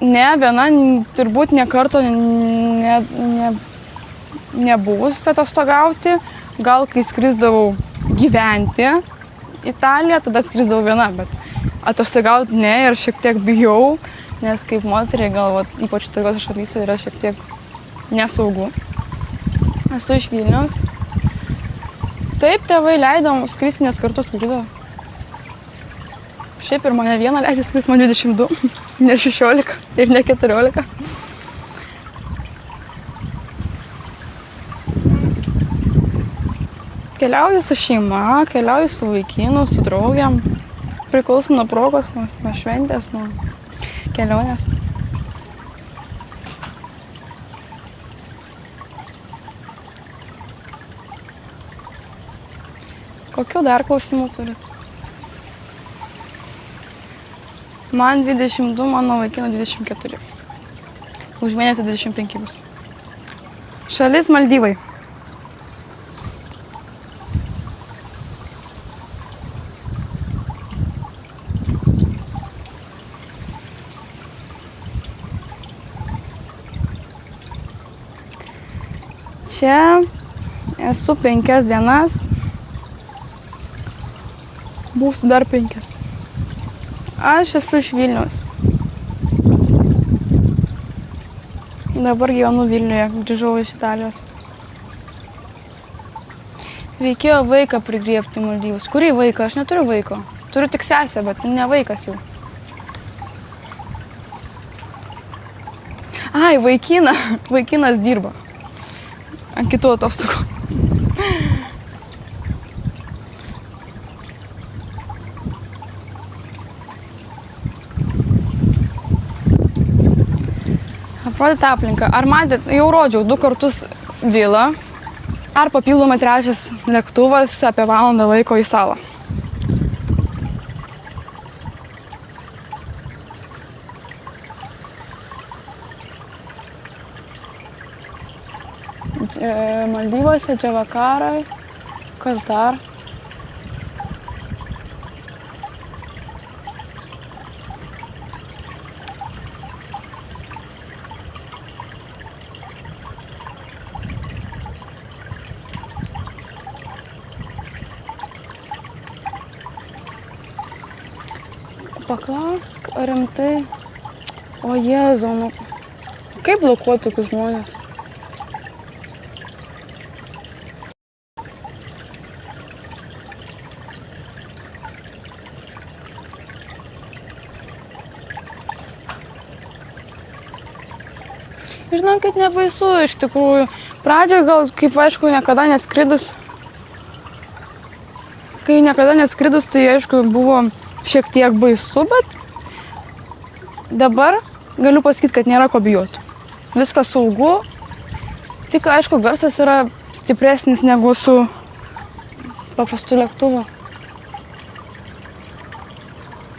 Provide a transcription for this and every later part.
Ne, viena turbūt ne karto nebuvus atostogauti. Gal kai skrisdavau gyventi Italiją, tada skrisdavau viena, bet atostogauti ne ir šiek tiek bijau, nes kaip moteriai gal ypač tokiose šalyse yra šiek tiek nesaugu. Esu iš Vilniaus. Taip, tėvai leidom skristi, nes kartu skridavo. Šiaip ir mane vieną leidžia skristi, man 22, ne 16 ir ne 14. Keliauju su šeima, keliauju su vaikinu, su draugiam. Priklauso nuo progos, nuo šventės, nuo kelionės. Kokių dar klausimų turit? Man 22, mano vaikino 24. Už mėnesį 25 bus. Šalis Maldyvai. Čia esu 5 dienas. Būsiu dar 5. Aš esu iš Vilniaus. Dabar gyvenu Vilniuje, grįžau iš Italijos. Reikėjo vaiką prigriebti į Maldyvus. Kurį vaiką? Aš neturiu vaiko. Turiu tik sesę, bet ne vaikas jau. Ai, vaikiną. Vaikinas dirba. Ant kitų atostogų. Aprodyti aplinką. Ar matėt, jau rodžiau 2 kartus vilą. Ar papildomai trečias lėktuvas apie valandą laiko į salą. Maldyvuose, čia vakarai. Kas dar? Paklausk, ar rimtai? O Jėzau, nu. Kaip blokuoti tokius žmonės? Žinokit, nebaisu iš tikrųjų. Pradžioje gal, kaip aišku, niekada neskridus. Kai niekada neskridus, tai aišku, buvo šiek tiek baisu, bet dabar galiu pasakyti, kad nėra ko bijoti. Viskas saugu. Tik, aišku, garsas yra stipresnis negu su paprastu lėktuvu.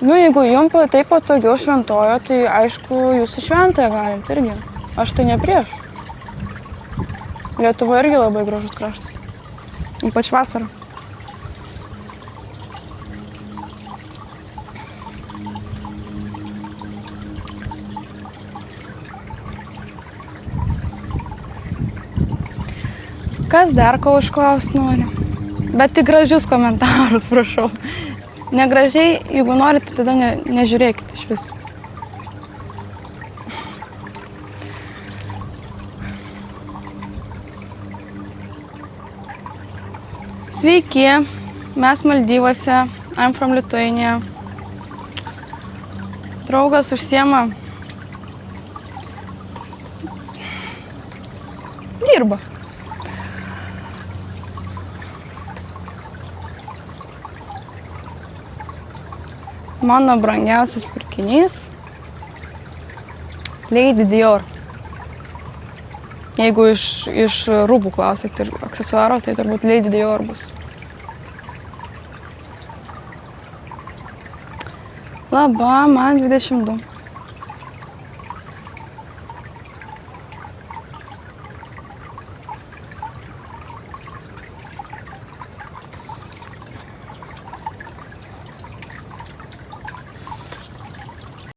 Nu, jeigu jums taip patogiau Šventojo, tai aišku, jūs į Šventąją galite irgi. Aš tai ne prieš. Lietuva irgi labai gražus kraštas. Ypač vasarą. Kas dar ko užklaust nori? Bet tik gražius komentarus, prašau. Negražiai, jeigu norite, tada nežiūrėkite iš viso. Sveiki, mes Maldyvuose, I'm from Lithuania. Draugas užsiema. Dirba. Mano brangiausias pirkinys Lady Dior. Jeigu iš rūbų klausėt ir aksesuaro, tai turbūt Lady Dior bus. Laba, man 22.